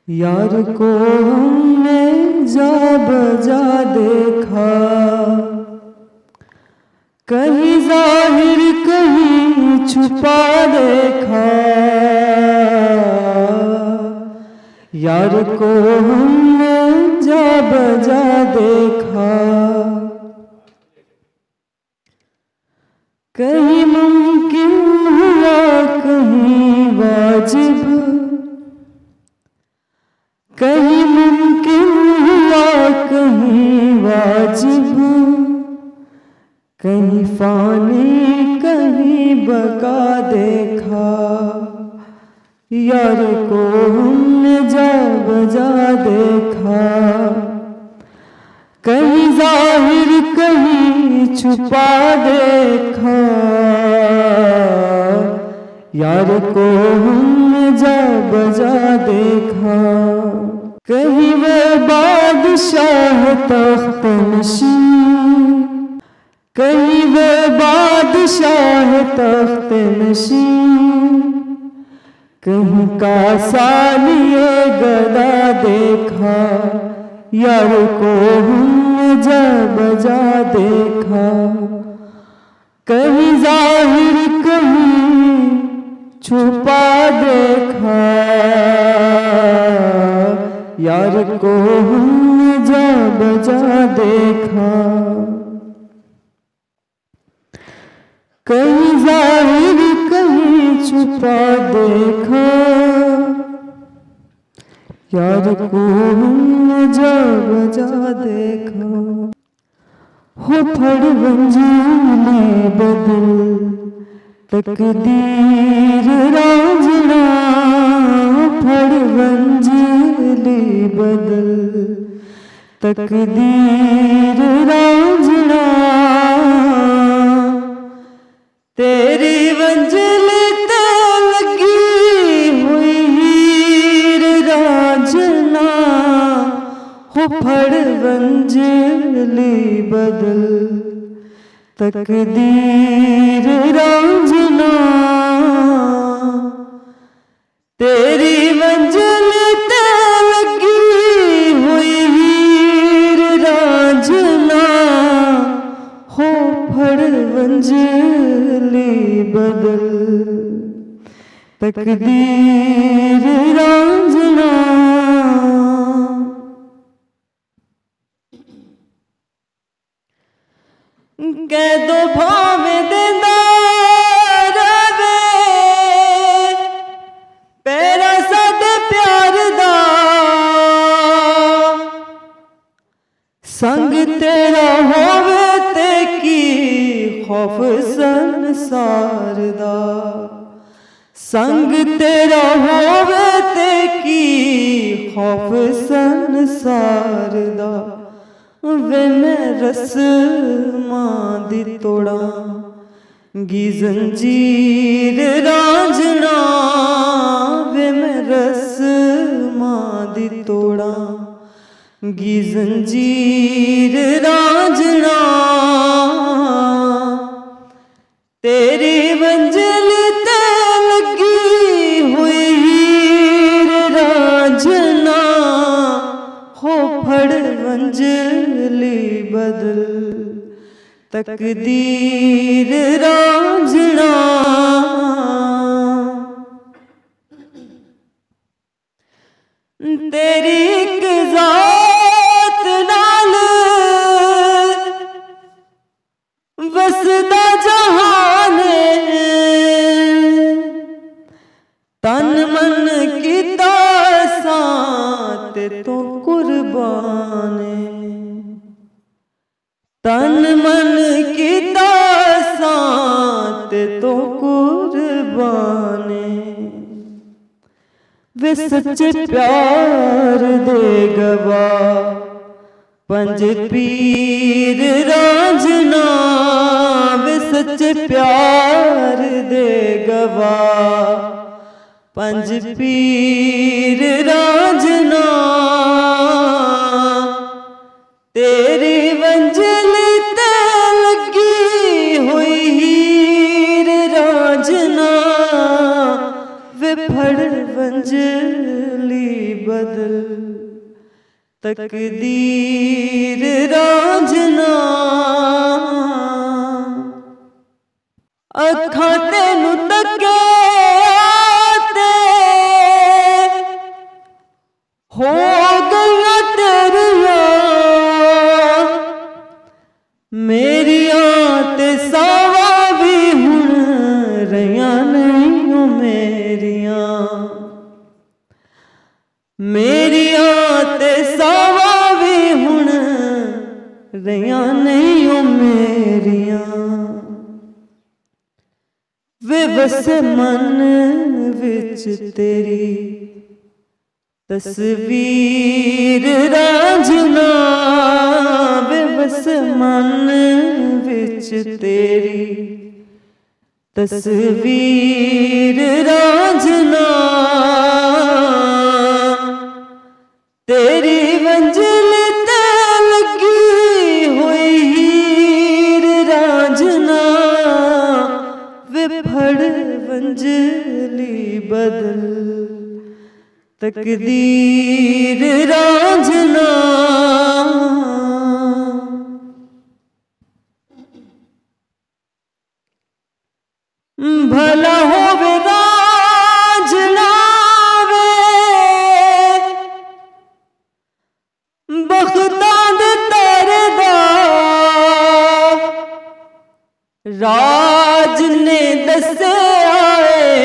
यार को हमने जा बजा देखा, कहीं जाहिर कहीं छुपा देखा। यार को हमने जा बजा देखा, कहीं मुमकिन हुआ कहीं वाजिब, कहीं मुमकिन हुआ कहीं वाजिब, कहीं फानी कहीं बका देखा। यार को हमने जा बजा देखा, कहीं जाहिर कहीं छुपा देखा। यार को हमने जा बजा देखा, कहीं वो बादशाह तख्त नशीं, कहीं वो बादशाह तख्त नशीं, कहीं कासालिए गदा देखा। यार को हमने जा बजा देखा, कहीं जाहिर कहीं छुपा देखा। यार को हमने जा बजा देखा, कहीं जाहिर कहीं छुपा देखा। यार को हमने जा बजा देखा। हो फड़ वंजीले बदल तकदीर रांझना, फड़ वंजीले बदल तकदीर रांझना। तेरी वंजल ते लगी हुई हीर रांझना, हो फड़ वंजली बदल तकदीर रांझना। तेरी वंजल ते लगी हुई हीर रांझना, हो फड़ वंजली बदल तकदीर रांझना। कह दो भावे देंदा रवे पैरा साडे प्यार दा, संग तेरा होवे ते की खौफ संसार दा। संग तेरा होवे ते की खौफ संसार दा। वे मैं रस्मां दी तोड़ा गी जंजीर रांझना, वे मैं रस्मां दी तोड़ा गी जंजीर रांझना। तेरी मंजिल ते लगी हुई हीर रांझना, हो फड़ वंजली बदल तकदीर रांझना। तेरी एक ज़ात नाल वसदा जहान, तन मन कीता साथ तो कुर्बान। तन मन कीता साथ तो कुर्बान। वे सच्चे प्यार दे गवाह पंज पीर रांझना, वे सच्चे प्यार दे गवाह पंज पीर रांझना। तेरी वंजल ते लगी हुई हीर रांझना, वे फड़ वंजली बदल तकदीर रांझना अखां तेनू तके आते हो गया तेरिया मेरियां ते सावा भी हुण रहियां नहीं मेरियां मेरियां ते सावा भी हुण रहियां नहीं मेरियां वे वसे मन विच तेरी तस्वीर रांझना वे वसे मन विच तेरी तस्वीर रांझना तेरी मंजिल ते लगी हुई हीर रांझना वे फड़ वंजली बदल तकदीर रांझना भला होवे रांझना वे बख्तां दे तारे दा राज ने दसे आए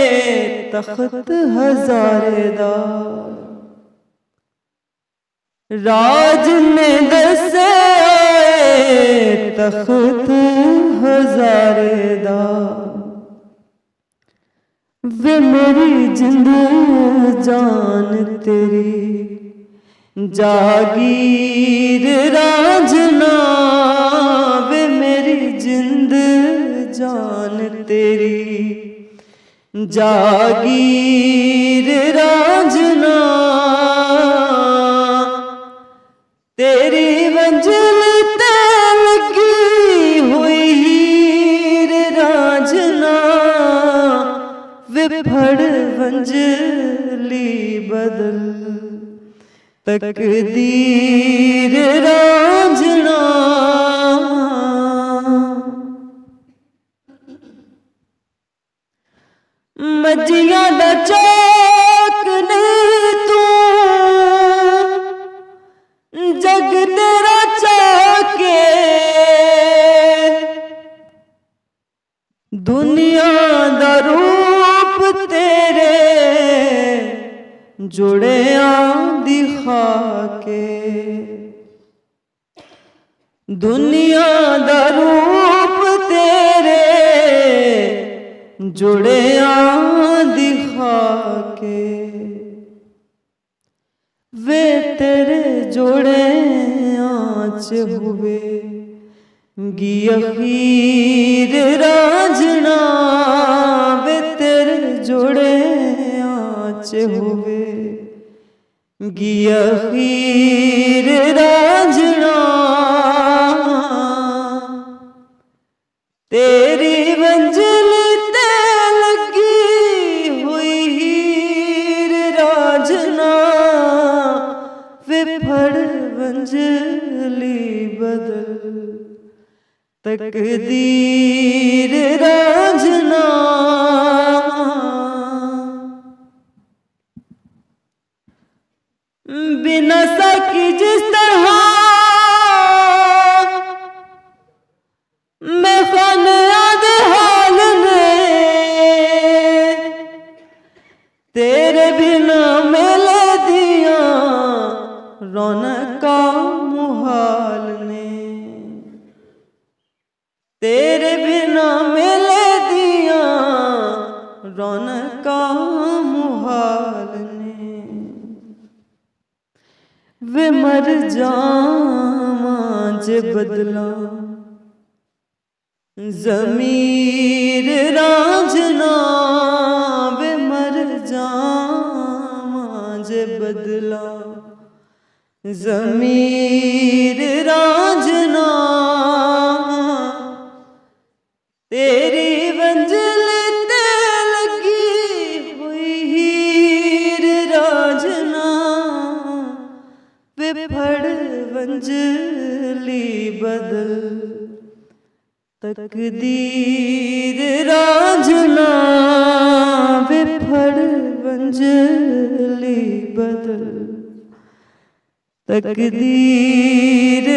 तख्त हजारे दा राज ने दसे आए तख्त हजारे दा वे मेरी जिंद जान तेरी जागीर रांझना वे मेरी जिंद जान तेरी जागीर रांझना तेरी मंजिल ते लगी हुई हीर रांझना वे फड़ वंजली बदल तकदीर रांझना मजियां दा चौक नहीं तू जग तेरा चाके दुनिया दा रूप तेरे जुड़े दिखा के दुनिया दा रूप तेरे जुड़े दिखा के वे तेरे जोड़े आँच हुए गी अखीर रांझना वे तेरे जोड़े आँच हुए गी अखीर रांझना तेरी मंजिल ते लगी हुई हीर रांझना वे फड़ वंजली बदल तकदीर रांझना बिना सकी जिस तरह मैं फरियाद हाल में तेरे बिना मेले दिया रौनका मुहाल ने तेरे बिना मेले दिया रौनका मुहाल ने वे मर जावां जे बदला ज़मीर रांझना वे मर जावां जे बदला ज़मीर रांझना तेरी मंजिल ते लगी हुई हीर रांझना विफड़ वंजली बदल तकदीर रांझना विफड़ वंजली बदल तकदीर